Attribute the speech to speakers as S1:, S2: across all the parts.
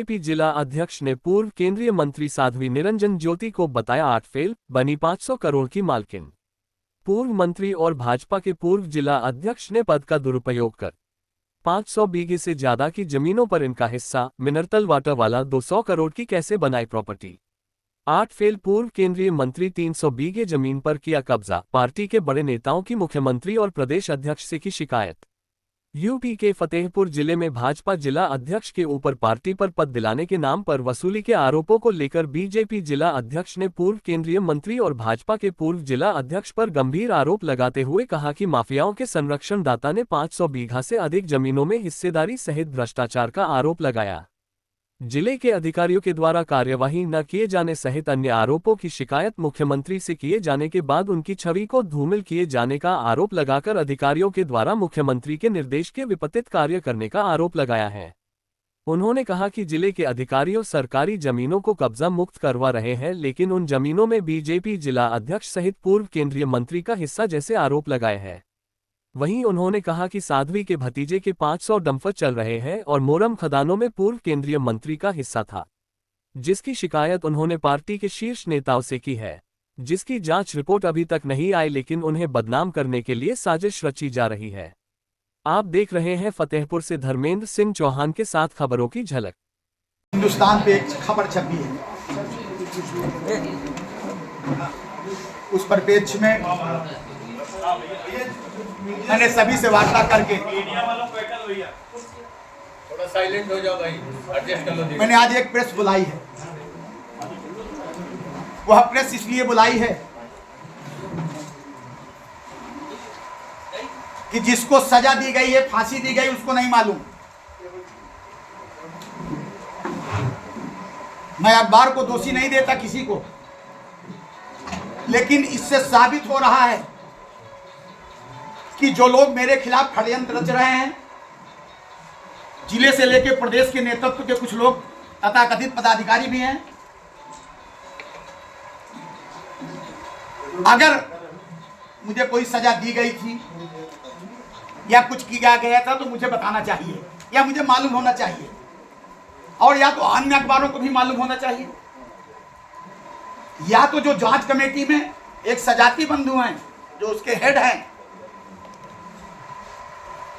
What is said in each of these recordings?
S1: BJP जिला अध्यक्ष ने पूर्व केंद्रीय मंत्री साध्वी निरंजन ज्योति को बताया 8 फेल, बनी 500 करोड़ की मालकिन। पूर्व मंत्री और भाजपा के पूर्व जिला अध्यक्ष ने पद का दुरुपयोग कर 500 बीघे से ज्यादा की जमीनों पर इनका हिस्सा मिनरल वाटर वाला 200 करोड़ की कैसे बनाई प्रॉपर्टी। 8 फेल, पूर्व केंद्रीय मंत्री 300 बीघे जमीन पर किया कब्जा, पार्टी के बड़े नेताओं की मुख्यमंत्री और प्रदेश अध्यक्ष से की शिकायत। यूपी के फतेहपुर जिले में भाजपा जिला अध्यक्ष के ऊपर पार्टी पर पद दिलाने के नाम पर वसूली के आरोपों को लेकर बीजेपी जिला अध्यक्ष ने पूर्व केंद्रीय मंत्री और भाजपा के पूर्व जिला अध्यक्ष पर गंभीर आरोप लगाते हुए कहा कि माफियाओं के संरक्षणदाता ने 500 बीघा से अधिक जमीनों में हिस्सेदारी सहित भ्रष्टाचार का आरोप लगाया। जिले के अधिकारियों के द्वारा कार्यवाही न किए जाने सहित अन्य आरोपों की शिकायत मुख्यमंत्री से किए जाने के बाद उनकी छवि को धूमिल किए जाने का आरोप लगाकर अधिकारियों के द्वारा मुख्यमंत्री के निर्देश के विपरीत कार्य करने का आरोप लगाया है। उन्होंने कहा कि जिले के अधिकारियों सरकारी जमीनों को कब्जा मुक्त करवा रहे हैं, लेकिन उन जमीनों में बीजेपी जिला अध्यक्ष सहित पूर्व केंद्रीय मंत्री का हिस्सा जैसे आरोप लगाए हैं। वहीं उन्होंने कहा कि साध्वी के भतीजे के 500 डंपर चल रहे हैं और मोरम खदानों में पूर्व केंद्रीय मंत्री का हिस्सा था, जिसकी शिकायत उन्होंने पार्टी के शीर्ष नेताओं से की है, जिसकी जांच रिपोर्ट अभी तक नहीं आई, लेकिन उन्हें बदनाम करने के लिए साजिश रची जा रही है। आप देख रहे हैं फतेहपुर से धर्मेंद्र सिंह चौहान के साथ खबरों की झलक।
S2: हिंदुस्तान पे एक खबर छपी है, उस पर पेज में मैंने सभी से वार्ता करके
S3: थोड़ा साइलेंट हो जाओ भाई, एडजस्ट कर लो।
S2: मैंने आज एक प्रेस बुलाई है। वह प्रेस इसलिए बुलाई है कि जिसको सजा दी गई है, फांसी दी गई, उसको नहीं मालूम। मैं अखबार को दोषी नहीं देता किसी को, लेकिन इससे साबित हो रहा है कि जो लोग मेरे खिलाफ षड्यंत्र रच रहे हैं, जिले से लेकर प्रदेश के नेतृत्व के कुछ लोग तथाकथित पदाधिकारी भी हैं, अगर मुझे कोई सजा दी गई थी या कुछ किया गया था तो मुझे बताना चाहिए या मुझे मालूम होना चाहिए, और या तो अन्य अखबारों को भी मालूम होना चाहिए, या तो जो जांच कमेटी में एक सजाती बंधु हैं जो उसके हेड हैं,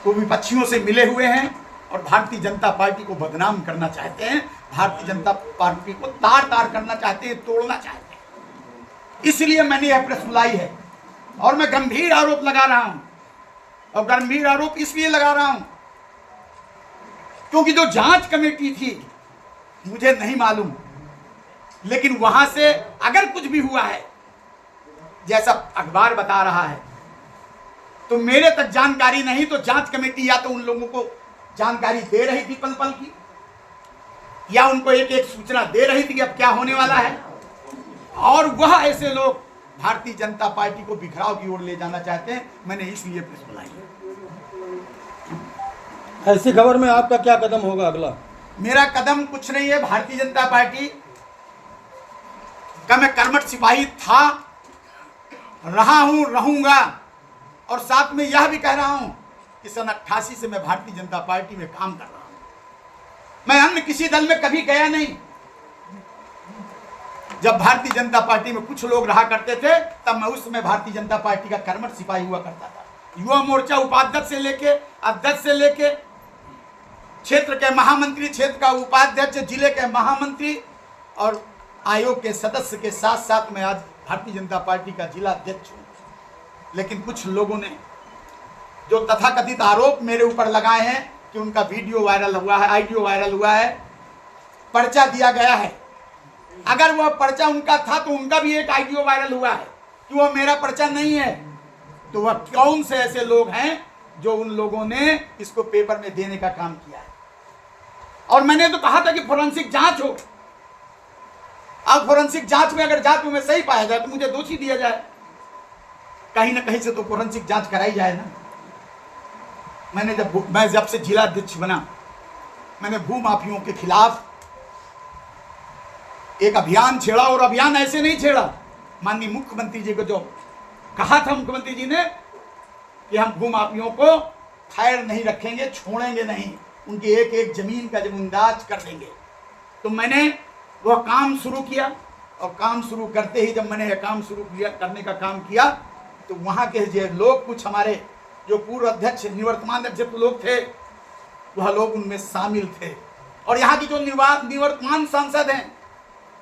S2: वो विपक्षियों से मिले हुए हैं और भारतीय जनता पार्टी को बदनाम करना चाहते हैं, भारतीय जनता पार्टी को तार तार करना चाहते हैं, तोड़ना चाहते हैं। इसलिए मैंने यह प्रेस बुलाई है और मैं गंभीर आरोप लगा रहा हूं, और गंभीर आरोप इसलिए लगा रहा हूं क्योंकि जो जांच कमेटी थी मुझे नहीं मालूम, लेकिन वहां से अगर कुछ भी हुआ है जैसा अखबार बता रहा है तो मेरे तक जानकारी नहीं, तो जांच कमेटी या तो उन लोगों को जानकारी दे रही थी पल पल की, या उनको एक एक सूचना दे रही थी कि अब क्या होने वाला है, और वह ऐसे लोग भारतीय जनता पार्टी को बिखराव की ओर ले जाना चाहते हैं। मैंने इसलिए प्रेस बुलाई है।
S4: ऐसी खबर में आपका क्या कदम होगा अगला?
S2: मेरा कदम कुछ नहीं है। भारतीय जनता पार्टी का मैं कर्मठ सिपाही था, रहा हूं, रहूंगा, और साथ में यह भी कह रहा हूं कि सन 88 से मैं भारतीय जनता पार्टी में काम कर रहा हूं। मैं अन्य किसी दल में कभी गया नहीं। जब भारतीय जनता पार्टी में कुछ लोग रहा करते थे तब मैं उस समय भारतीय जनता पार्टी का कर्मठ सिपाही हुआ करता था। युवा मोर्चा उपाध्यक्ष से लेके अध्यक्ष से लेके क्षेत्र के महामंत्री, क्षेत्र का उपाध्यक्ष, जिले के महामंत्री और आयोग के सदस्य के साथ साथ मैं आज भारतीय जनता पार्टी का जिला अध्यक्ष हूं। लेकिन कुछ लोगों ने जो तथाकथित आरोप मेरे ऊपर लगाए हैं कि उनका वीडियो वायरल हुआ है, ऑडियो वायरल हुआ है, पर्चा दिया गया है, अगर वह पर्चा उनका था तो उनका भी एक ऑडियो वायरल हुआ है कि वह मेरा पर्चा नहीं है, तो वह कौन से ऐसे लोग हैं जो उन लोगों ने इसको पेपर में देने का काम किया है। और मैंने तो कहा था कि फोरेंसिक जांच हो, अब फोरेंसिक जांच में अगर जांच में सही पाया जाए तो मुझे दोषी दिया जाए, कहीं ना कहीं से तो फोरेंसिक जांच कराई जाए ना। मैं जब से जिला अध्यक्ष बना, मैंने भूमाफियों के खिलाफ एक अभियान छेड़ा, और अभियान ऐसे नहीं छेड़ा, माननीय मुख्यमंत्री जी को जो कहा था मुख्यमंत्री जी ने कि हम भूमाफियों को खैर नहीं रखेंगे, छोड़ेंगे नहीं, उनकी एक एक जमीन का जमींदाज कर देंगे। तो मैंने वह काम शुरू किया, और काम शुरू करते ही जब मैंने यह काम शुरू किया, करने का काम किया, तो वहाँ के जो लोग, कुछ हमारे जो पूर्व अध्यक्ष, निवर्तमान अध्यक्ष लोग थे, वह लोग उनमें शामिल थे। और यहाँ की जो निवर्तमान सांसद हैं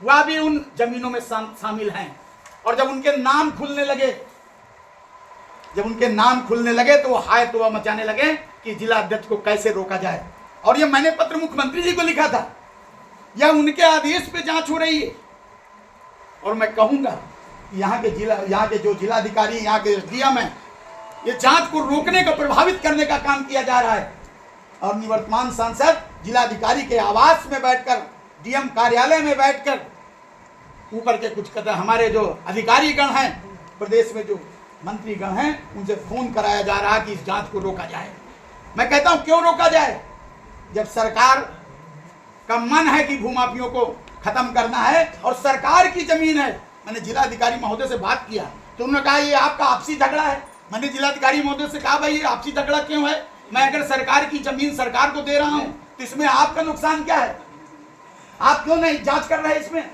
S2: वह भी उन जमीनों में शामिल हैं। और जब उनके नाम खुलने लगे तो वो हाय तौबा मचाने लगे कि जिला अध्यक्ष को कैसे रोका जाए। और ये मैंने पत्र मुख्यमंत्री जी को लिखा था, यह उनके आदेश पे जांच हो रही है। और मैं कहूंगा यहाँ के जो जिलाधिकारी, यहाँ के एसडीएम है, ये जांच को रोकने का, प्रभावित करने का काम किया जा रहा है। और निवर्तमान सांसद जिलाधिकारी के आवास में बैठकर, डीएम कार्यालय में बैठकर, ऊपर के कुछ कदर हमारे जो अधिकारीगण हैं, प्रदेश में जो मंत्रीगण हैं, उनसे फोन कराया जा रहा है कि इस जांच को रोका जाए। मैं कहता हूं क्यों रोका जाए? जब सरकार का मन है कि भूमाफियों को खत्म करना है और सरकार की जमीन है। मैंने जिलाधिकारी महोदय से बात किया तो उन्होंने कहा ये आपका आपसी झगड़ा है। मैंने जिलाधिकारी महोदय से कहा भाई ये आपसी झगड़ा क्यों है? मैं अगर सरकार की जमीन सरकार को दे रहा हूं तो इसमें आपका नुकसान क्या है? आप क्यों नहीं जांच कर रहे इसमें?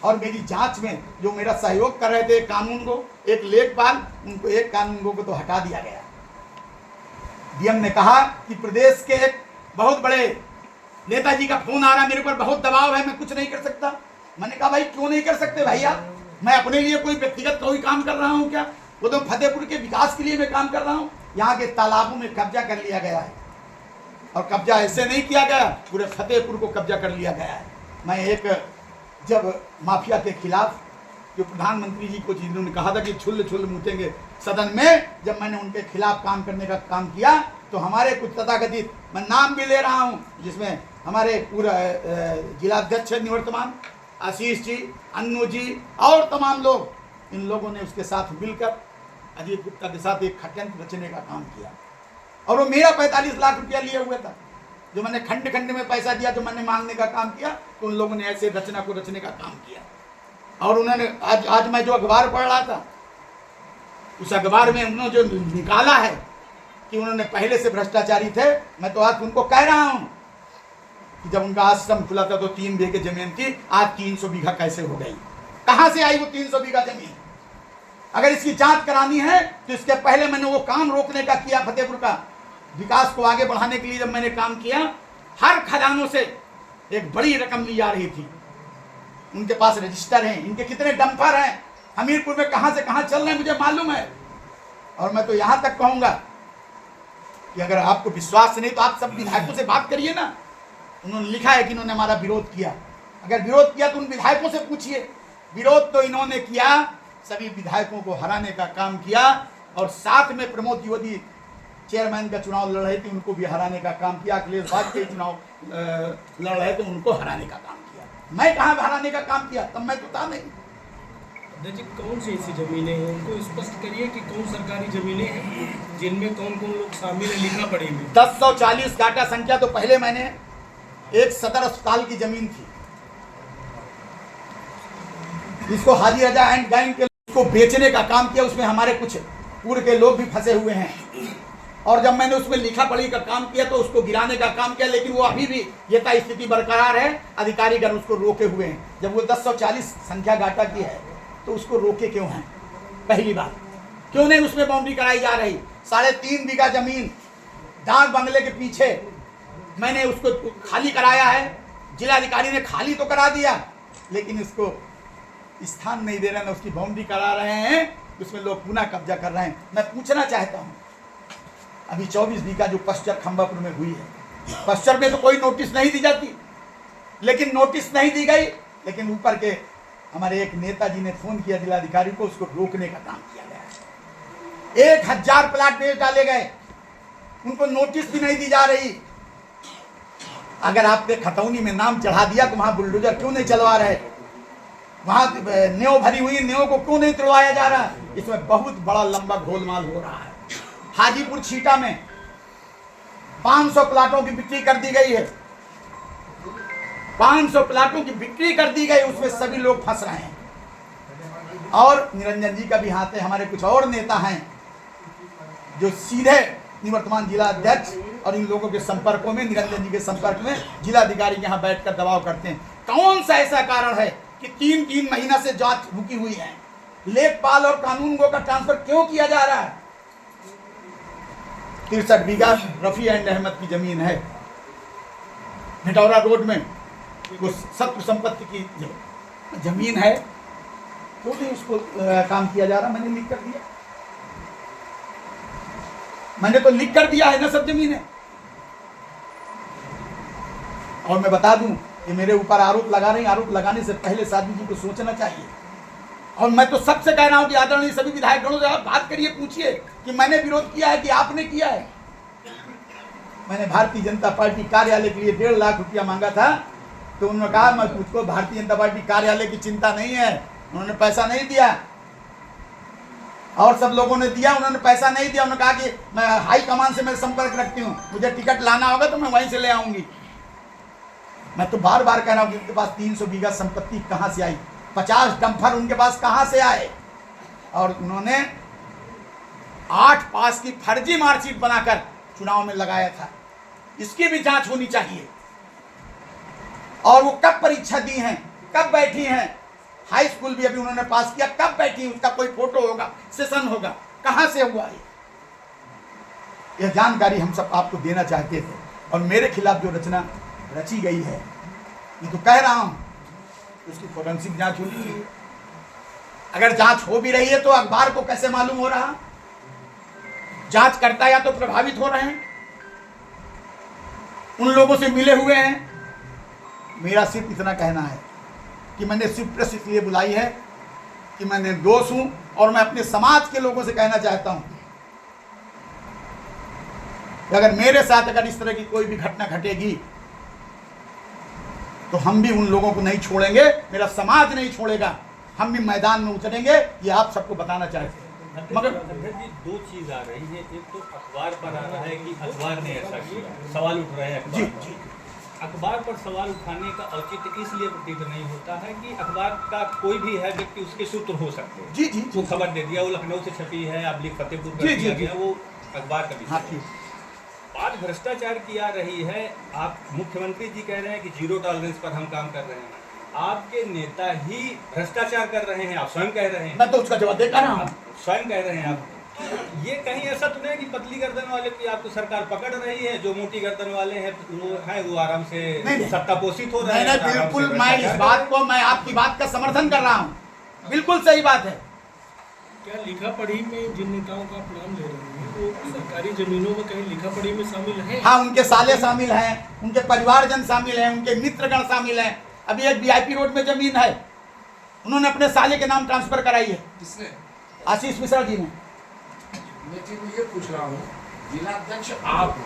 S2: और मेरी जांच में जो मेरा सहयोग कर रहे थे कानून को, एक लेखपाल, उनको एक कानून को तो हटा दिया गया। डीएम ने कहा कि प्रदेश के एक बहुत बड़े नेताजी का फोन आ रहा है, मेरे ऊपर बहुत दबाव है, मैं कुछ नहीं कर सकता। मैंने कहा भाई क्यों नहीं कर सकते भैया? मैं अपने लिए कोई व्यक्तिगत कोई काम कर रहा हूँ क्या? वो तो फतेहपुर के विकास के लिए मैं काम कर रहा हूँ। यहाँ के तालाबों में कब्जा कर लिया गया है, और कब्जा ऐसे नहीं किया गया, पूरे फतेहपुर को कब्जा कर लिया गया है। मैं एक, जब माफिया के खिलाफ जो प्रधानमंत्री जी को जिन्होंने कहा था कि छुल छुल मुतेंगे सदन में, जब मैंने उनके खिलाफ काम करने का काम किया तो हमारे कुछ तथाकथित, मैं नाम भी ले रहा हूं, जिसमें हमारे पूरा जिलाध्यक्ष निवर्तमान आशीष जी, अन्नू जी और तमाम लोग, इन लोगों ने उसके साथ मिलकर अजीत गुप्ता के साथ एक षड्यंत्र रचने का काम किया। और वो मेरा 45 लाख रुपया लिए हुए था, जो मैंने खंड खंड में पैसा दिया, जो मैंने मांगने का काम किया, तो उन लोगों ने ऐसे रचना को रचने का काम किया। और उन्होंने आज मैं जो अखबार पढ़ रहा था, उस अखबार में उन्होंने जो निकाला है कि उन्होंने पहले से भ्रष्टाचारी थे। मैं तो आज उनको कह रहा हूं कि जब उनका आश्रम खुला था तो 3 बीघे जमीन थी, आज 300 बीघा कैसे हो गई? कहां से आई वो 300 बीघा जमीन? अगर इसकी जांच करानी है तो इसके पहले मैंने वो काम रोकने का किया। फतेहपुर का विकास को आगे बढ़ाने के लिए जब मैंने काम किया, हर खदानों से एक बड़ी रकम ली जा रही थी। उनके पास रजिस्टर हैं, इनके कितने डंपर हैं, हमीरपुर में कहां से कहां चल रहे हैं मुझे मालूम है। और मैं तो यहां तक कहूंगा कि अगर आपको विश्वास नहीं तो आप सब विधायकों से बात करिए ना। उन्होंने लिखा है कि इन्होंने हमारा विरोध किया। अगर विरोध किया तो उन विधायकों से पूछिए। विरोध तो इन्होंने किया, सभी विधायकों को हराने का काम किया, और साथ में प्रमोद द्विवेदी चेयरमैन का चुनाव लड़ रहे थे, उनको भी हराने का काम किया। अखिलेश वाजपेयी चुनाव लड़ रहे थे, उनको हराने का काम किया। मैं कहाँ हराने का काम किया? तब मैं तो था नहीं।
S5: अध्यक्ष जी, कौन सी ऐसी जमीनें हैं, उनको स्पष्ट करिए कि कौन सरकारी जमीनें हैं जिनमें कौन कौन लोग शामिल है, लिखना पड़ेगी।
S2: 1040 डाटा संख्या। तो पहले मैंने एक सदर अस्पताल की जमीन थी, जिसको हाजी रजा एंड गैंग के को बेचने का काम किया। उसमें हमारे कुछ पूर्व के लोग भी फंसे हुए हैं, और जब मैंने उसमें लिखा पढ़ी का काम किया तो उसको गिराने का काम किया, लेकिन वो अभी भी यथा स्थिति बरकरार है। अधिकारीगण उसको रोके हुए हैं। जब वो 1040 संख्या डाटा की है तो उसको रोके क्यों हैं? पहली बात, क्यों नहीं उसमें बाउंड्री कराई जा रही? 3.5 बीघा जमीन डाक बंगले के पीछे मैंने उसको खाली कराया है। जिलाधिकारी ने खाली तो करा दिया, लेकिन उसको स्थान नहीं दे रहे, ना उसकी बाउंड्री करा रहे हैं, उसमें लोग पुनः कब्जा कर रहे हैं। मैं पूछना चाहता हूं, अभी 24 बीघा जो पश्चर खंबापुर में हुई है, पश्चर में तो कोई नोटिस नहीं दी जाती, लेकिन नोटिस नहीं दी गई, लेकिन ऊपर के हमारे एक नेताजी ने फोन किया जिलाधिकारी को, उसको रोकने का काम किया गया। 1000 प्लाट बेच डाले गए, उनको नोटिस भी नहीं दी जा रही। अगर आपने खतौनी में नाम चढ़ा दिया तो वहां बुलडोजर क्यों नहीं चलवा रहे? वहां न्यो भरी हुई न्यो को क्यों नहीं तोड़वाया जा रहा? इसमें बहुत बड़ा लंबा गोलमाल हो रहा है। हाजीपुर छीटा में 500 प्लाटों की बिक्री कर दी गई है। 500 प्लाटों की बिक्री कर दी गई, उसमें सभी लोग फंस रहे हैं। और निरंजन जी का भी हाथ है। हमारे कुछ और नेता हैं जो सीधे निवर्तमान जिला अध्यक्ष और इन लोगों के संपर्कों में, निरंजन जी के संपर्क में, जिलाधिकारी यहाँ बैठकर दबाव करते हैं। कौन सा ऐसा कारण है कि 3-3 महीना से जांच रुकी हुई है? लेखपाल और कानूनगो का ट्रांसफर क्यों किया जा रहा है? 63 बीघा रफी एंड अहमद की जमीन है भिटौरा रोड में, वो शत्रु संपत्ति की जमीन है, तो भी उसको काम किया जा रहा। मैंने लिख कर दिया, मैंने तो लिख कर दिया है ना सब जमीन है। और मैं बता दूं कि मेरे ऊपर आरोप लगा रही, आरोप लगाने से पहले साधु जी को सोचना चाहिए। और मैं तो सबसे कह रहा हूं कि आदरणीय सभी विधायकगणों से आप बात करिए, पूछिए कि मैंने विरोध किया है कि आपने किया है। मैंने भारतीय जनता पार्टी कार्यालय के लिए 1.5 लाख रुपया मांगा था, तो उन्होंने कहा मैं मुझको भारतीय जनता पार्टी कार्यालय की चिंता नहीं है, उन्होंने पैसा नहीं दिया। और सब लोगों ने दिया, उन्होंने पैसा नहीं दिया। उन्होंने कहा कि मैं हाई कमान से मैं संपर्क रखती हूँ, मुझे टिकट लाना होगा तो मैं वहीं से ले आऊंगी। मैं तो बार बार कह रहा हूँ कि उनके पास 300 बीघा संपत्ति कहाँ से आई, 50 डंपर उनके पास कहाँ से आए? और उन्होंने 8 पास की फर्जी मार्कशीट बनाकर चुनाव में लगाया था, इसकी भी जांच होनी चाहिए। और वो कब परीक्षा दी हैं, कब बैठी हैं? हाई स्कूल भी अभी उन्होंने पास किया, कब बैठी? उसका कोई फोटो होगा, सेशन होगा, कहां से हुआ है? यह जानकारी हम सब आपको देना चाहते थे। और मेरे खिलाफ जो रचना रची गई है, ये तो कह रहा हूं, उसकी फोरेंसिक जांच होनी चाहिए। अगर जांच हो भी रही है तो अखबार को कैसे मालूम हो रहा? जांच करता या तो प्रभावित हो रहे हैं, उन लोगों से मिले हुए हैं। मेरा सिर्फ इतना कहना है कि मैंने सिर्फ प्रेस इसलिए बुलाई है कि मैं निर्दोष हूं। और मैं अपने समाज के लोगों से कहना चाहता हूं कि अगर मेरे साथ अगर इस तरह की कोई भी घटना घटेगी तो हम भी उन लोगों को नहीं छोड़ेंगे, मेरा समाज नहीं छोड़ेगा, हम भी मैदान में उतरेंगे। ये आप सबको बताना चाहते हैं। मगर
S3: जी 2 चीज आ रही है, एक तो अखबार पर आ रहा है कि अखबार ने ऐसा किया, सवाल उठ रहे हैं
S2: जी
S3: अखबार
S2: जी
S3: पर। अखबार पर सवाल उठाने का औचित्य इसलिए प्रतीत नहीं होता है कि अखबार का कोई भी है व्यक्ति, उसके सूत्र हो सकते हैं।
S2: जी जी
S3: वो खबर दे दिया, वो लखनऊ से छपी है, अब फतेहपुर कर
S2: जी,
S3: दिया
S2: जी,
S3: गया, वो अखबार का
S2: हाँ
S3: विषय है।
S2: ठीक।
S3: बात भ्रष्टाचार की आ रही है, आप मुख्यमंत्री जी कह रहे हैं कि 0 टॉलरेंस पर हम काम कर रहे हैं, आपके नेता ही भ्रष्टाचार कर रहे हैं, आप स्वयं कह रहे हैं।
S2: मैं तो उसका जवाब देता रहा हूं।
S3: स्वयं कह रहे हैं आप। ये कहीं ऐसा तो नहीं कि पतली गर्दन वाले की आपको सरकार पकड़ रही है, जो मोटी गर्दन वाले हैं वो आराम से
S2: नहीं।
S3: सत्तापोषित हो रहे
S2: नहीं
S3: हैं।
S2: नहीं,
S3: आराम
S2: बिल्कुल
S3: से
S2: मैं इस
S3: भ्रष्टाचार
S2: बात को, मैं आपकी बात का समर्थन कर रहा हूं, बिल्कुल सही बात है।
S5: क्या लिखा पढ़ी में जिन नेताओं का आप नाम ले रहे हैं वो सरकारी जमीनों में कहीं लिखा पढ़ी में शामिल है?
S2: हाँ, उनके साले शामिल हैं, उनके परिवारजन शामिल हैं, उनके मित्रगण शामिल हैं। अभी एक VIP रोड में जमीन है, उन्होंने अपने साले के नाम ट्रांसफर कराई है।
S6: किसने?
S2: आशीष मिश्रा जी ने।
S6: मैं चीज ये पूछ रहा हूँ, जिलाध्यक्ष आप हो,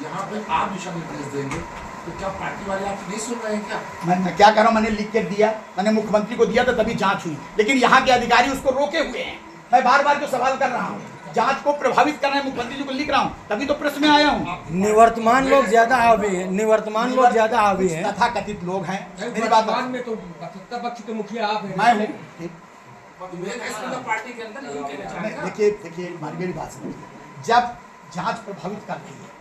S6: यहाँ पे आप दिशा निर्देश देंगे तो क्या पार्टी वाले आप नहीं सुन रहे हैं क्या?
S2: मैं क्या कर रहा हूँ, मैंने लिख के दिया, मैंने मुख्यमंत्री को दिया था, तभी जांच हुई। लेकिन यहाँ के अधिकारी उसको रोके हुए हैं। मैं बार बार जो सवाल कर रहा हूँ, जांच को प्रभावित कर रहे हैं, मुख्यमंत्री जी को लिख रहा हूँ, तभी तो प्रेस में आया हूँ।
S4: निवर्तमान लोग ज्यादा हावी हैं, निवर्तमान लोग ज्यादा हावी हैं।
S2: तथाकथित लोग हैं। मेरी बात
S7: में तो सत्ता पक्ष के मुखिया आप हैं।
S2: मैं हूँ।
S6: तो मेरे देश में तो पार्टी के अंदर यही कहना चाहेगा।
S2: देखिए मेरी बात समझिए। जब जांच प्रभावित कर रही है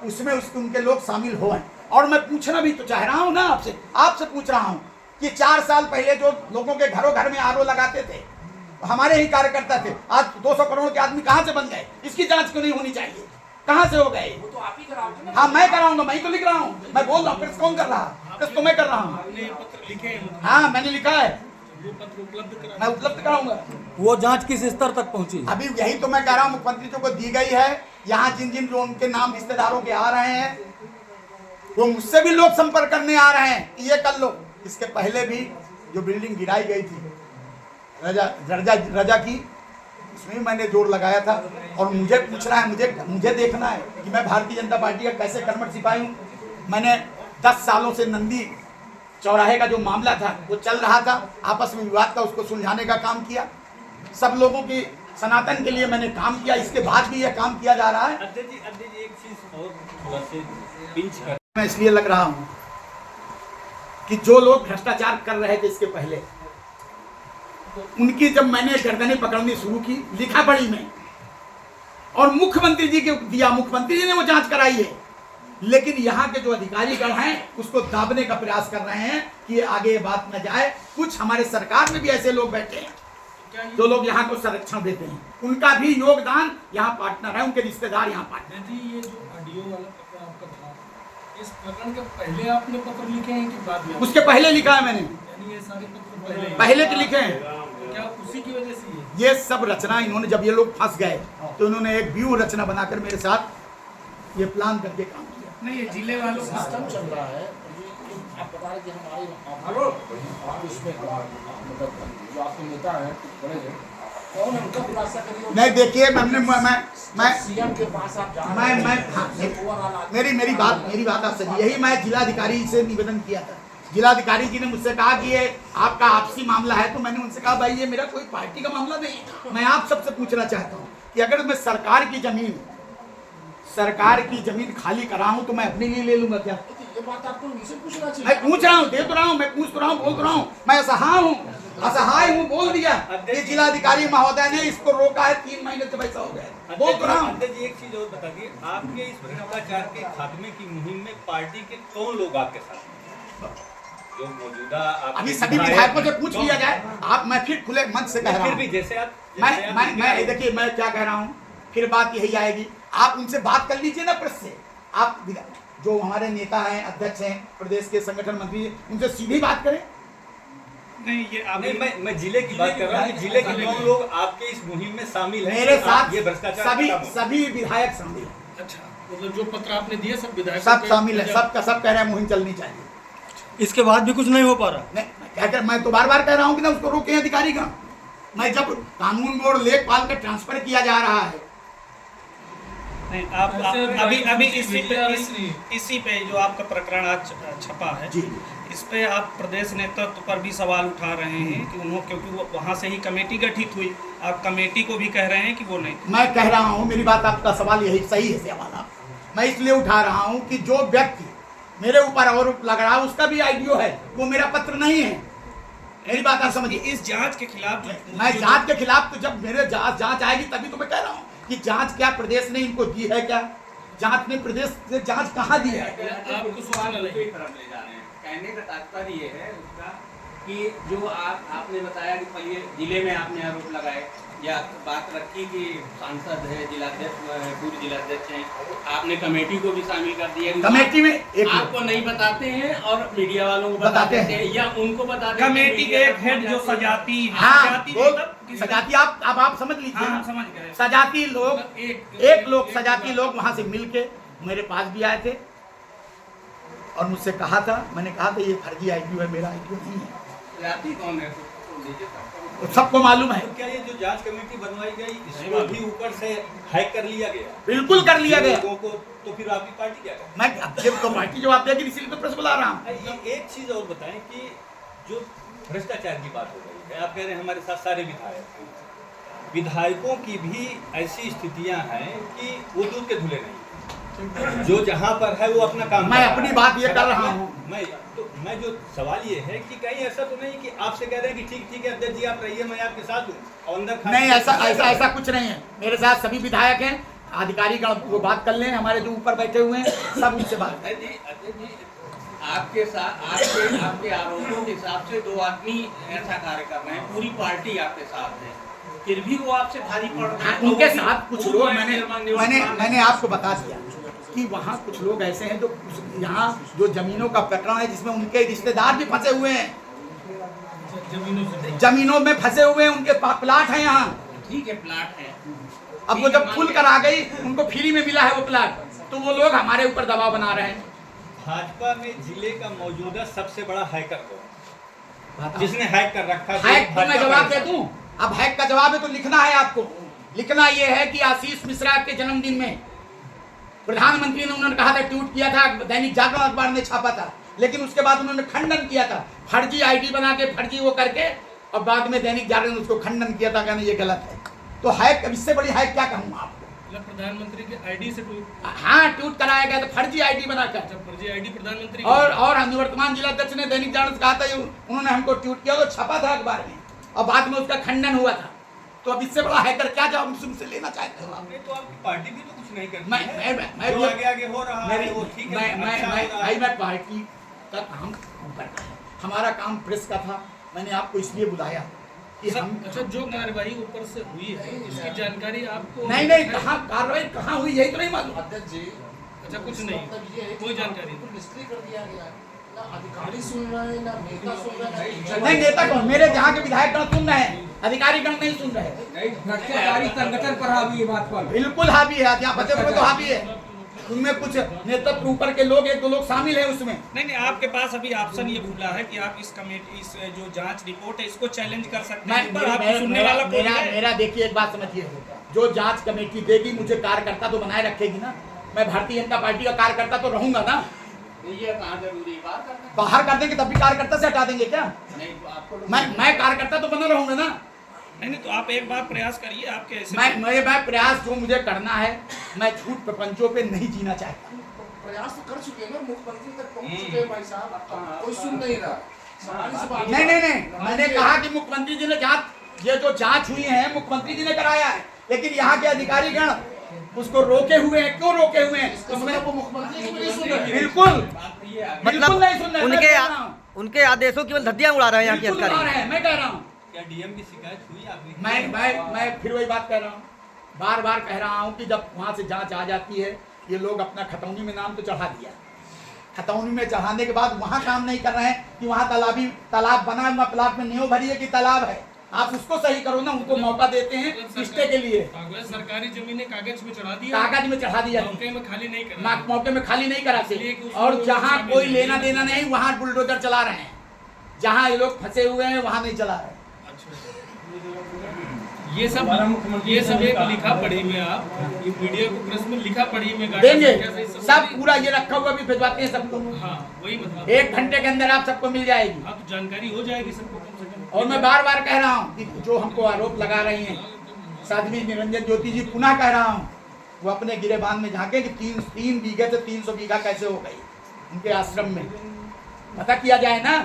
S2: उसमें उनके लोग शामिल हो हैं। और मैं पूछना भी तो चाह रहा हूँ ना, आपसे पूछ रहा हूँ कि 4 साल पहले जो लोगों के घरों घर में RO लगाते थे, हमारे ही कार्यकर्ता थे, आज 200 करोड़ के आदमी कहाँ से बन गए? इसकी जांच क्यों नहीं होनी चाहिए? कहाँ से हो गए?
S6: वो तो आप ही कराओगे ना।
S2: हाँ, मैं कराऊंगा, मैं ही तो लिख रहा हूँ, मैं बोल रहा हूँ। प्रेस कौन कर रहा है? प्रेस तो मैं कर रहा हूँ।
S5: आपने ये पत्र लिखे हैं,
S2: हाँ, मैंने लिखा है,
S5: वो पत्र उपलब्ध करा।
S2: मैं उपलब्ध कराऊंगा।
S4: वो जांच किस स्तर तक पहुंची?
S2: अभी यही तो मैं कह रहा हूँ, मुख्यमंत्री जी को दी गई है। यहाँ जिन जिन जो उनके नाम रिश्तेदारों के आ रहे हैं, वो मुझसे भी लोग संपर्क करने आ रहे हैं कि ये कर लो। इसके पहले भी जो बिल्डिंग गिराई गई थी रजा की, उसमें भी मैंने जोर लगाया था। और मुझे पूछना है, मुझे देखना है कि मैं भारतीय जनता पार्टी का कैसे कर्मठ सिपाही हूँ। मैंने 10 सालों से नंदी चौराहे का जो मामला था वो चल रहा था, आपस में विवाद था, उसको सुलझाने का काम किया। सब लोगों की सनातन के लिए मैंने काम किया, इसके बाद भी यह काम किया जा रहा है।
S3: अध्यक्ष जी एक चीज और थोड़ा से पिंच कर,
S2: मैं इसलिए लग रहा हूं कि जो लोग भ्रष्टाचार कर रहे थे इसके पहले, उनकी जब मैंने गर्दनें पकड़नी शुरू की लिखा पढ़ी में, और मुख्यमंत्री जी के दिया, मुख्यमंत्री जी ने वो जांच कराई है, लेकिन यहाँ के जो अधिकारीगण हैं उसको दाबने का प्रयास कर रहे हैं कि आगे ये बात न जाए। कुछ हमारे सरकार में भी ऐसे लोग बैठे हैं जो लोग यहाँ को संरक्षण देते हैं, उनका भी योगदान यहाँ पार्टनर है, उनके रिश्तेदार यहाँ पार्टनर।
S5: जी, ये जो ऑडियो वाला पत्र आपका था, इस प्रकरण के पहले आपने पत्र लिखे हैं कि बाद में?
S2: उसके पहले लिखा है मैंने,
S5: यानी ये सारे पत्र
S2: पहले के लिखे हैं।
S5: क्या उसी की वजह से
S2: ये सब रचना इन्होंने, जब ये लोग फंस गए तो इन्होंने एक व्यू रचना बनाकर मेरे साथ ये प्लान करके काम किया।
S5: नहीं, ये जिले वालों का
S6: सिस्टम चल रहा है। आप बता रहे कि हमारे आप इसमें मदद करेंगे, जो आपके नेता हैं बड़े हैं, कौन है उनका खुलासा करिए।
S2: नहीं देखिए, मैं
S6: सीएम के पास आप जा
S2: मैं
S6: रहे हैं,
S2: हाँ, मेरी बात आप सही। यही मैं जिलाधिकारी से निवेदन किया था। जिलाधिकारी जी ने मुझसे कहा कि ये आपका आपसी मामला है, तो मैंने उनसे कहा भाई ये मेरा कोई पार्टी का मामला नहीं। मैं आप सबसे पूछना चाहता हूँ कि अगर मैं सरकार की जमीन खाली कराऊं तो मैं अपने लिए ले लूंगा क्या?
S6: ये बात आपको उनसे पूछना चाहिए।
S2: मैं पूछ रहा हूँ, दे तो रहा हूँ, मैं पूछ तो रहा हूँ, बोल तो रहा हूँ। मैं असहाय हूँ, बोल दिया कि जिलाधिकारी महोदय ने इसको रोका है, 3 महीने से वैसा हो गया, बोल तो रहा हूँ।
S3: अध्यक्ष जी, एक चीज और बता दिए, आपके इस भ्रष्टाचार के खात्मे की मुहिम में पार्टी के कौन लोग आपके साथ हैं? जो मौजूदा
S2: अभी सभी विधायकों से पूछ लिया जाए। आप, मैं फिर खुले मन से कह रहा हूँ,
S3: जैसे आप
S2: मैं देखिए मैं क्या कह रहा हूँ, फिर बात यही आएगी। आप उनसे बात कर लीजिए ना, प्रेस से। आप जो हमारे नेता हैं, अध्यक्ष हैं, प्रदेश के संगठन मंत्री, उनसे सीधी बात करें।
S5: नहीं, ये आप
S3: नहीं, मैं जिले की बात कर रहा हूँ। जिले के कौन लोग आपके इस मुहिम में शामिल हैं?
S2: मेरे साथ
S3: ये भ्रष्टाचार
S2: सभी विधायक शामिल हैं।
S5: अच्छा, मतलब जो पत्र आपने दिए सब विधायक
S2: सब शामिल है, सब कह रहे हैं मुहिम चलनी चाहिए।
S4: इसके बाद भी कुछ नहीं हो पा रहा।
S2: नहीं, मैं तो बार कह रहा हूँ कि ना उसको रोके अधिकारी का। मैं जब कानून बोर्ड लेखपाल का ट्रांसफर किया जा रहा है,
S8: नहीं, आप अभी इसी पे जो आपका प्रकरण आज छपा है
S2: जी,
S8: इस पे आप प्रदेश नेतृत्व पर भी सवाल उठा रहे हैं कि उन्होंने, क्योंकि वो वहाँ से ही कमेटी गठित हुई, आप कमेटी को भी कह रहे हैं कि वो नहीं।
S2: मैं कह रहा हूँ, मेरी बात, आपका सवाल यही सही है सवाल आपका। मैं इसलिए उठा रहा हूँ कि जो व्यक्ति मेरे ऊपर आरोप लग रहा है उसका भी आईडियो है, वो मेरा पत्र नहीं है। मेरी बात आप समझिए।
S8: इस जांच के खिलाफ
S2: मैं जांच के खिलाफ, तो जब मेरे जांच आएगी तभी तो मैं कह रहा हूँ कि जांच क्या प्रदेश ने इनको दी है क्या? जांच ने प्रदेश से जांच कहाँ दी है?
S5: आपको सूचना नहीं।
S9: कहने का तात्पर्य ये है उसका कि जो आपने बताया कि पहले जिले में आपने आरोप लगाए या बात रखी कि सांसद है, जिलाध्यक्ष, पूर्व जिलाध्यक्ष हैं, आपने कमेटी को भी शामिल कर दिया।
S2: कमेटी में
S9: आपको नहीं बताते हैं और मीडिया वालों को बताते हैं या उनको बताते हैं।
S8: कमेटी के एक हेड जो सजाती है,
S2: हाँ, सजाती आप समझ लीजिए।
S8: हाँ, समझ गए।
S2: सजाती लोग सजाती लोग वहां से मिलके मेरे पास भी आए थे और मुझसे कहा था, मैंने कहा था ये फर्जी आईक्यू है, मेरा आईक्यू नहीं है।
S9: सजाती कौन है?
S2: सबको मालूम है।
S3: तो क्या ये जो जांच कमेटी बनवाई गई इसको भी ऊपर से हैक कर लिया गया?
S2: बिल्कुल कर लिया गया।
S3: लोगों को तो फिर आपकी पार्टी क्या करे?
S2: मैं जब पार्टी जवाब देगी, इसीलिए तो प्रेस बुला रहा हूँ।
S3: ये एक चीज और बताएं कि जो भ्रष्टाचार की बात हो रही है, आप कह रहे हैं हमारे साथ सारे विधायकों की भी ऐसी स्थितियां हैं कि वो दूध के धुले नहीं, जो जहां पर है वो अपना काम।
S2: मैं अपनी बात ये कर रहा हूँ।
S3: मैं जो सवाल ये है कि कहीं ऐसा तो नहीं कि आपसे कह रहे हैं कि ठीक है अध्यक्ष जी आप रहिए, मैं आपके साथ हूँ, और अंदर
S2: नहीं, ऐसा कुछ नहीं है। मेरे साथ सभी विधायक हैं, अधिकारी का वो बात कर लें, हमारे जो ऊपर बैठे हुए हैं सब उनसे बात करें।
S9: अध्यक्ष जी, आपके साथ आपके आरोपों के हिसाब से 2 आदमी ऐसा कार्य कर रहे हैं, पूरी पार्टी आपके साथ है, फिर भी वो आपसे भारी पड़ रहे हैं।
S2: उनके साथ कुछ लोग, मैंने आपको बता दिया कि वहाँ कुछ लोग ऐसे हैं जो यहाँ जो जमीनों का प्रकरण है जिसमें उनके रिश्तेदार भी फंसे हुए हैं, जमीनों में फंसे हुए हैं, उनके प्लाट हैं यहाँ।
S9: ठीक है, प्लाट है।
S2: अब वो जब खुल कर आ गई, उनको फ्री में मिला है वो प्लाट, तो वो लोग हमारे ऊपर दबाव बना रहे हैं।
S3: भाजपा में जिले का मौजूदा सबसे बड़ा हैकर कौन, जिसने हैक कर रखा?
S2: हैक तो मैं जवाब दे दूं। अब हैक का जवाब है तो लिखना है आपको। लिखना ये है कि आशीष मिश्रा के जन्मदिन में प्रधानमंत्री ने, उन्होंने कहा था, ट्वीट किया था, दैनिक जागरण अखबार ने छापा था, लेकिन उसके बाद उन्होंने खंडन किया था, फर्जी आईडी बना के, फर्जी वो करके, और बाद में दैनिक जागरण ने उसको खंडन किया था, कहने ये गलत है। तो हैक, इससे बड़ी हैक क्या कहूँ आपको?
S5: प्रधानमंत्री के आईडी से ट्वीट,
S2: हाँ, ट्वीट कराया गया था फर्जी आईडी बनाकर।
S5: फर्जी आईडी प्रधानमंत्री
S2: और निवर्तमान जिलाध्यक्ष ने दैनिक जागरण से कहा था, उन्होंने हमको ट्वीट किया तो छपा था अखबार में, और बाद में उसका खंडन हुआ था। तो अब इससे बड़ा हैकर क्या जवाब मुझसे लेना चाहते हो आप?
S3: नहीं, तो आपकी पार्टी भी तो कुछ नहीं करती
S2: मैं
S3: है।
S2: मैं
S3: जो आगे हो रहा है वो ठीक है, अच्छा हो रहा है।
S2: मैं पार्टी का काम करता हूँ। हमारा काम प्रेस का था, मैंने आपको इसलिए बुलाया कि हम
S5: अच्छा, जो कार्रवाई ऊपर से हुई है इसकी जानकारी आपको
S2: नहीं कहाँ कार्रवाई कहाँ हुई यही तो नहीं मालूम।
S6: अध्यक्ष जी,
S5: अच्छा, कुछ नहीं,
S6: मतलब ये है कि
S5: कोई जानकारी नहीं।
S6: बिल्कुल निष्क्रिय कर दिया गया है। ना अधिकारी सुन रहे हैं, ना नेता सुन रहे हैं,
S2: नहीं नेता कौन, मेरे जहाँ के विधायक गण सुन रहे हैं, अधिकारी गण नहीं सुन रहे हैं।
S7: भ्रष्टाचारी संगठन पर हावी है बात पर।
S2: बिल्कुल हावी है, यहाँ फतेहपुर में तो हावी है। उनमें कुछ नेतृत्व ऊपर के लोग, एक दो लोग शामिल हैं उसमें।
S8: नहीं, आपके पास अभी ऑप्शन ये खुला है कि आप इस कमेटी, इस जो जांच रिपोर्ट है इसको चैलेंज कर सकते हैं। पर आपको सुनने वाला कोई है?
S2: मेरा देखिए एक बात समझिए, जो जांच कमेटी देगी मुझे कार्यकर्ता तो बनाए रखेगी ना। मैं भारतीय जनता पार्टी का कार्यकर्ता तो रहूंगा ना।
S9: ये कहाँ जरूरी बात
S2: बाहर कर देंगे तब भी कार्यकर्ता से हटा देंगे क्या?
S9: नहीं, तो आपको
S2: मैं कार्यकर्ता तो बना रहूंगा ना।
S8: नहीं, तो आप एक बार प्रयास करिए। आपके ऐसे
S2: मैं प्रयास जो मुझे करना है, मैं झूठ प्रपंचों पे नहीं जीना चाहता।
S6: प्रयास तो कर चुके हैं ना, मुख्यमंत्री तक पहुंच चुके हैं भाई साहब, कोई सुन नहीं रहा।
S2: नहीं मैंने कहा कि मुख्यमंत्री जी ने जांच, ये जो जांच हुई है मुख्यमंत्री जी ने कराया है, लेकिन यहाँ के अधिकारी गण उसको रोके हुए हैं। क्यों रोके हुए हैं? उसमें
S6: वो मुख्यमंत्री जी नहीं सुन रहे।
S2: बिल्कुल
S10: मतलब
S2: नहीं सुन रहे।
S10: उनके आदेशों की धज्जियां उड़ा रहे हैं यहाँ के
S2: बिल्कुल
S10: अधिकारी।
S2: उड़ा रहे हैं, मैं कह रहा हूँ।
S3: क्या डीएम की शिकायत हुई आपने?
S2: मैं फिर वही बात कह रहा हूँ, बार बार कह रहा हूँ कि जब वहाँ से जांच आ जाती है, ये लोग अपना खतौनी में नाम तो चढ़ा दिया। खतौनी में चढ़ाने के बाद वहाँ काम नहीं कर रहे हैं कि वहाँ तालाब बना हुआ, प्लाट में न्यू भरी है कि तालाब है। आप उसको सही करो ना, उनको मौका देते हैं रिश्ते के लिए।
S5: सरकारी जमीनें कागज में चढ़ा दिया,
S2: कागज में चढ़ा दिया,
S5: मौके में खाली नहीं करा,
S2: मौके में खाली नहीं कराते। और जहाँ कोई लेना देना नहीं, वहाँ बुलडोजर चला रहे हैं। जहाँ ये लोग फंसे हुए हैं वहाँ नहीं चला रहे।
S5: ये सब एक लिखा पढ़ी में, आप ये मीडिया को प्रेस में लिखा पढ़ी में
S2: देंगे सब, पूरा ये रखा हुआ भी भिजवाते हैं सबको।
S5: हाँ, वही मतलब
S2: 1 घंटे के अंदर आप सबको मिल जाएगी।
S5: हाँ, तो जानकारी हो जाएगी सबको कम से कम।
S2: और मैं बार बार कह रहा हूँ कि जो हमको आरोप लगा रही हैं साध्वी निरंजन ज्योति जी, पुनः कह रहा हूँ वो अपने गिरेबान में झांके कि 3 बीघे से 300 बीघा कैसे हो गई उनके आश्रम में। पता किया जाए ना,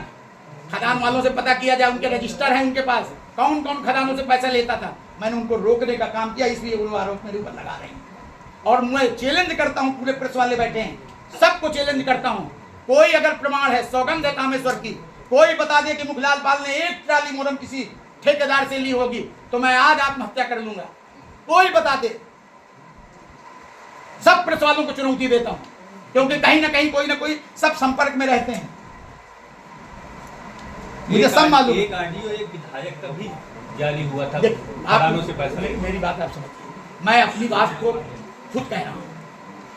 S2: खदान वालों से पता किया जाए, उनके रजिस्टर हैं उनके पास, कौन कौन खदानों से पैसा लेता था। मैंने उनको रोकने का काम किया, इसलिए वो आरोप मेरे ऊपर लगा रही हैं। और मैं चैलेंज करता हूँ, पूरे प्रेस वाले बैठे हैं, सबको चैलेंज करता हूँ, कोई अगर प्रमाण है, सौगंध है कामेश्वर की, कोई बता दे कि मुखलाल पाल ने 1 ट्राली मोरम किसी ठेकेदार से ली होगी, तो मैं आज आत्महत्या कर लूंगा। कोई बता दे, सब प्रेस वालों को चुनौती देता हूं, क्योंकि कहीं ना कहीं कोई ना कोई सब संपर्क में रहते हैं, मुझे सब मालूम।
S3: एक ऑडियो एक विधायक का भी जारी हुआ था,
S2: आप
S3: से पैसा
S2: मेरी बात आप समझिए, मैं अपनी बात को खुद कह रहा हूँ।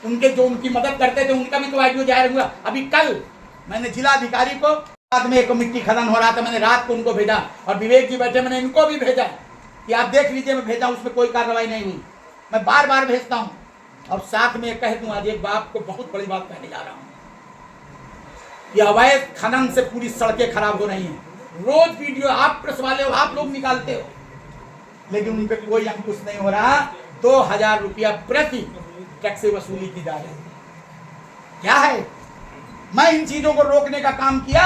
S2: उनके जो उनकी मदद करते थे उनका भी तो ऑडियो जाहिर हुआ। अभी कल मैंने जिला अधिकारी को, बाद में एक मिट्टी खनन हो रहा था, मैंने रात को उनको भेजा, और विवेक जी बैठे, मैंने इनको भी भेजा कि आप देख लीजिए, मैं भेजा, उसमें कोई कार्रवाई नहीं हुई। मैं बार बार भेजता हूँ। और साथ में कह दूं, आज एक बाप को बहुत बड़ी बात कहने जा रहा हूँ, ये अवैध खनन से पूरी सड़कें खराब हो रही हैं। रोज वीडियो आप प्रेस वाले हो, आप लोग निकालते हो, लेकिन उन पर कोई अंकुश नहीं हो रहा। 2000 रुपया प्रति टैक्स वसूली की जा रही है। क्या है? मैं इन चीजों को रोकने का काम किया,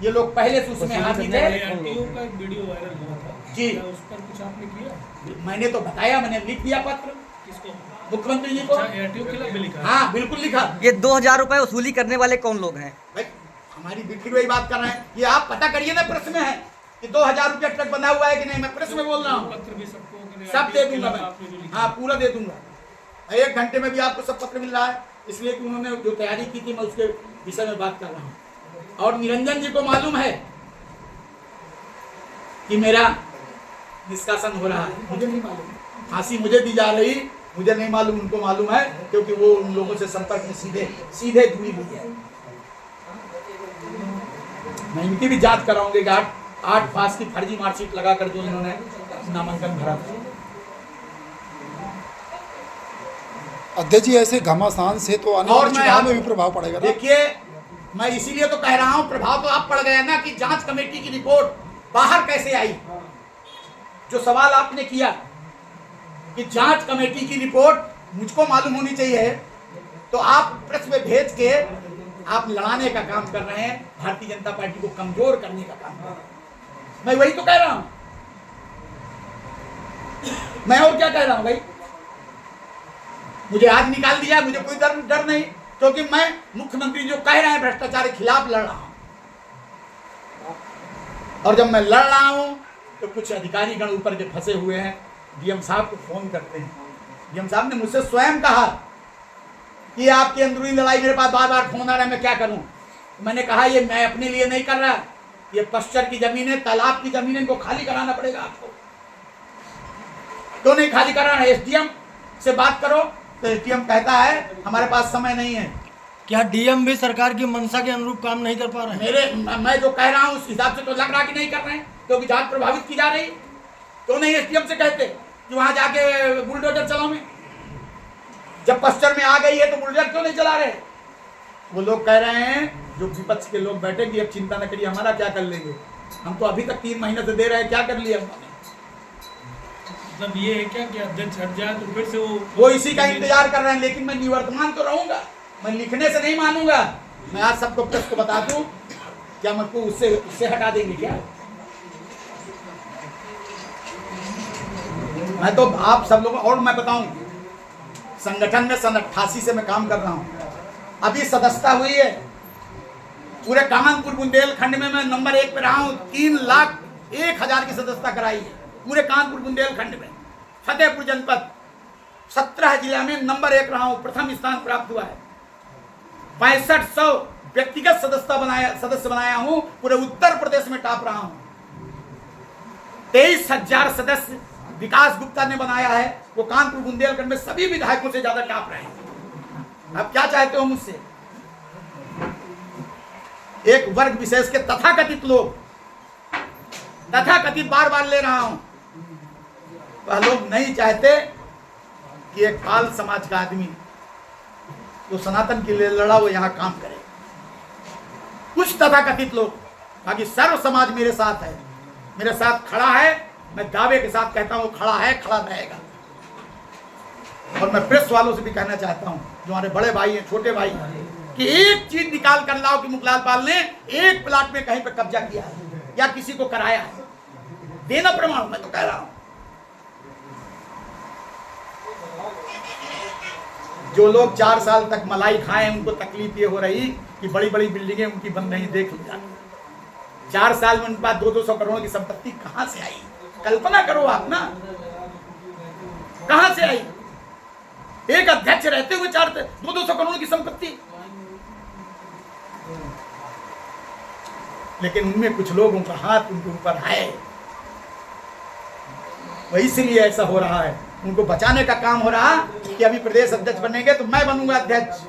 S2: ये लोग पहले से उसमें हाथी थे।
S5: आरटीओ का एक वीडियो वायरल हुआ था
S2: जी,
S5: उस पर कुछ आपने किया?
S2: मैंने तो बताया, मैंने लिख दिया पत्र
S5: किसको?
S2: मुख्यमंत्री जी को।
S5: आरटीओ के खिलाफ भी लिखा?
S2: हाँ बिल्कुल लिखा।
S10: ये 2000 रुपए वसूली करने वाले कौन लोग हैं?
S2: भाई हमारी फिर वही बात कर रहे हैं, ये आप पता करिए ना, प्रेस में है कि 2000 रुपया ट्रक बंधा हुआ है कि नहीं। मैं प्रेस में बोल रहा हूँ,
S5: पत्र भी सबको
S2: सब दे दूंगा मैं। हाँ पूरा दे दूंगा, 1 घंटे में भी आपको सब पत्र मिल रहा है, इसलिए कि उन्होंने जो तैयारी की थी, मैं उसके विषय में बात कर रहा हूँ। और निरंजन जी को मालूम है कि मेरा निष्कासन हो रहा है, मुझे नहीं मालूम, फांसी मुझे दी जा रही, मुझे नहीं मालूम, उनको मालूम है, क्योंकि वो उन लोगों से संपर्क में सीधे जुड़ी हुई है। मैं इनकी भी जांच कराऊंगी कि 8 पास की फर्जी मार्कशीट लगाकर जो इन्होंने नामांकन भरा था।
S11: अध्यक्ष जी, ऐसे घमासान से तो आने वाले चुनाव में भी प्रभाव पड़ेगा ना?
S2: देखिए, मैं इसीलिए तो कह रहा हूं, प्रभाव तो आप पड़ गया ना कि जांच कमेटी की रिपोर्ट बाहर कैसे आई। जो सवाल आपने किया कि जांच कमेटी की रिपोर्ट मुझको मालूम होनी चाहिए, तो आप प्रेस में भेज के आप लड़ाने का काम कर रहे हैं, भारतीय जनता पार्टी को कमजोर करने का काम कर रहे हैं। मैं वही तो कह रहा हूं। मैं और क्या कह रहा हूं भाई? मुझे आज निकाल दिया, मुझे कोई डर नहीं, क्योंकि मैं मुख्यमंत्री जो कह रहे हैं भ्रष्टाचार के खिलाफ लड़ रहा हूं। और जब मैं लड़ रहा हूं तो कुछ अधिकारी गण ऊपर के फंसे हुए हैं, डीएम साहब को फोन करते हैं। डीएम साहब ने मुझसे स्वयं कहा कि आपकी अंदरूनी लड़ाई, मेरे पास बार बार फोन आ रहा है, मैं क्या करूं? मैंने कहा ये मैं अपने लिए नहीं कर रहा, ये पश्चर की जमीन है, तालाब की जमीन है, इनको खाली कराना पड़ेगा आपको। क्यों नहीं खाली कराना? एसडीएम से बात करो। तो एसडीएम कहता है हमारे पास समय नहीं है।
S4: क्या डीएम भी सरकार की मंशा के अनुरूप काम नहीं कर पा रहे हैं?
S2: मैं जो कह रहा हूं उस हिसाब से तो लग रहा कि नहीं कर रहे हैं, क्योंकि जांच प्रभावित की जा रही। क्यों नहीं एसडीएम से कहते कि वहां जाके बुलडोजर चलाओ? में जब पश्चर में आ गई है तो बुलडोजर क्यों नहीं चला रहे? वो लोग कह रहे हैं, जो विपक्ष के लोग बैठे कि अब चिंता न करिए, हमारा क्या कर लेंगे, हम तो अभी तक 3 महीने से दे रहे हैं, क्या कर लिया हमने?
S5: मतलब ये है क्या कि अध्यक्ष हट जाए तो फिर से
S2: वो इसी का इंतजार कर रहे हैं। लेकिन मैं निवर्तमान तो रहूंगा, मैं लिखने से नहीं मानूंगा। मैं आज सबको प्रेस को बता दूं, क्या मुझको उससे हटा देंगे क्या? मैं तो आप सब लोगों, और मैं बताऊं, संगठन में सन 88 से मैं काम कर रहा हूं। अभी सदस्यता हुई है पूरे कानपुर बुंदेलखंड में, मैं नंबर 1 पे रहा हूं। 3,01,000 की सदस्यता कराई है पूरे कानपुर बुंदेलखंड में। फतेहपुर जनपद 17 जिला में नंबर 1 रहा हूं, प्रथम स्थान प्राप्त हुआ है। 6500 व्यक्तिगत सदस्य बनाया हूं, पूरे उत्तर प्रदेश में टॉप रहा हूं। 23,000 सदस्य विकास गुप्ता ने बनाया है, वो कानपुर बुंदेलखंड में सभी विधायकों से ज्यादा टॉप रहे हैं। अब क्या चाहते हो मुझसे? एक वर्ग विशेष के तथाकथित लोग, तथाकथित बार बार ले रहा हूं, वह लोग नहीं चाहते कि एक पाल समाज का आदमी जो सनातन के लिए लड़ा वो यहां काम करे। कुछ तथाकथित लोग, बाकी सर्व समाज मेरे साथ है, मेरे साथ खड़ा है। मैं दावे के साथ कहता हूं खड़ा है, खड़ा रहेगा। और मैं प्रेस वालों से भी कहना चाहता हूं, जो हमारे बड़े भाई हैं, छोटे भाई हैं, कि एक चीज निकाल कर लाओ कि मुखलाल पाल ने एक प्लाट में कहीं पर कब्जा किया है या किसी को कराया है, देना प्रमाण। मैं तो कह रहा हूं, जो लोग 4 साल तक मलाई खाए उनको तकलीफ ये हो रही कि बड़ी बड़ी बिल्डिंगें उनकी बन रही, देख लीजिए 4 साल में उनके पास 200 करोड़ की संपत्ति कहां से आई? कल्पना करो आप ना, कहां से आई? एक अध्यक्ष रहते हुए 200 करोड़ की संपत्ति। लेकिन उनमें कुछ लोगों का हाथ उनके ऊपर है, वही इसलिए ऐसा हो रहा है। उनको बचाने का काम हो रहा कि अभी प्रदेश अध्यक्ष बनेंगे तो मैं बनूंगा अध्यक्ष,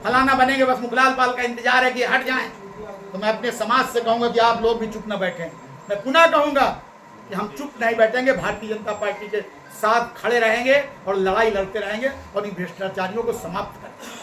S2: फलाना बनेंगे, बस मुखलाल पाल का इंतजार है कि हट जाएं। तो मैं अपने समाज से कहूंगा कि आप लोग भी चुप न बैठें। मैं पुनः कहूंगा कि हम चुप नहीं बैठेंगे, भारतीय जनता पार्टी के साथ खड़े रहेंगे और लड़ाई लड़ते रहेंगे और इन भ्रष्टाचारियों को समाप्त करेंगे।